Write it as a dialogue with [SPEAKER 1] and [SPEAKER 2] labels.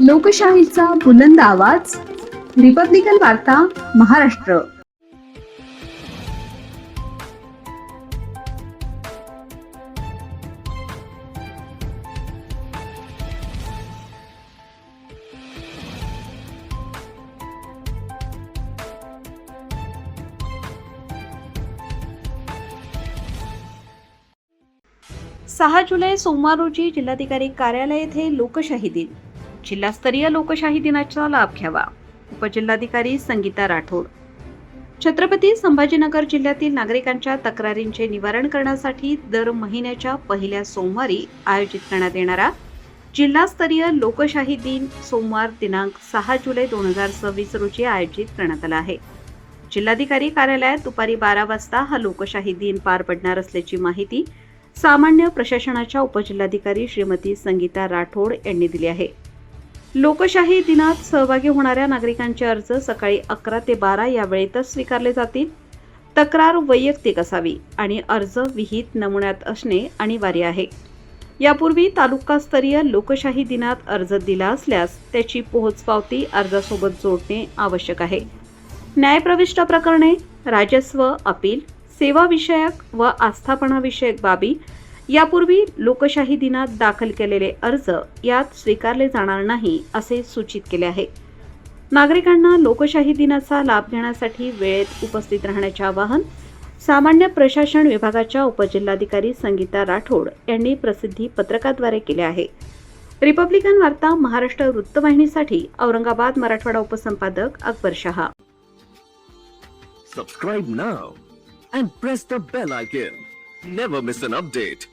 [SPEAKER 1] लोकशाहीचा बुलंद आवाज, रिपब्लिकन वार्ता महाराष्ट्र.
[SPEAKER 2] सहा जुलै सोमवार रोजी जिल्हाधिकारी कार्यालय येथे लोकशाही दिन, जिल्हास्तरीय लोकशाही दिनाचा लाभ घ्यावा. उपजिल्हाधिकारी संगीता राठोड. छत्रपती संभाजीनगर जिल्ह्यातील नागरिकांच्या तक्रारींचे निवारण करण्यासाठी दर महिन्याच्या पहिल्या सोमवारी आयोजित करण्यात येणारा जिल्हास्तरीय लोकशाही दिन सोमवार दिनांक 6 जुलै 2026 रोजी आयोजित करण्यात आला आहे. जिल्हाधिकारी कार्यालयात दुपारी 12 वाजता हा लोकशाही दिन पार पडणार असल्याची माहिती सामान्य प्रशासनाच्या उपजिल्हाधिकारी श्रीमती संगीता राठोड यांनी दिली आहे. लोकशाही दिनात सहभागी होणाऱ्या नागरिकांचे अर्ज सकाळी 11 ते 12 या वेळेतच स्वीकारले जातील. तक्रार वैयक्तिक असावी आणि अर्ज विहित नमुन्यात असणे अनिवार्य आहे. यापूर्वी तालुकास्तरीय लोकशाही दिनात अर्ज दिला असल्यास त्याची पोहोचपावती अर्जासोबत जोडणे आवश्यक आहे. न्यायप्रविष्ट प्रकरणे, राजस्व, अपील, सेवा विषयक व आस्थापना विषयक बाबी यापूर्वी लोकशाही दिनात दाखल केलेले अर्ज यात स्वीकारले जाणार नाही असे सूचित केले आहे. नागरिकांना लोकशाही दिनाचा लाभ घेण्यासाठी वेळेत उपस्थित राहण्याचे आवाहन सामान्य प्रशासन विभागाच्या उपजिल्हाधिकारी संगीता राठोड यांनी प्रसिद्धी पत्रकाद्वारे केले आहे. रिपब्लिकन वार्ता Maharashtra वृत्तवाहिनीसाठी Aurangabad Marathwada उपसंपादक Akbar Shah.
[SPEAKER 3] Subscribe now and press the bell icon. Never miss an update.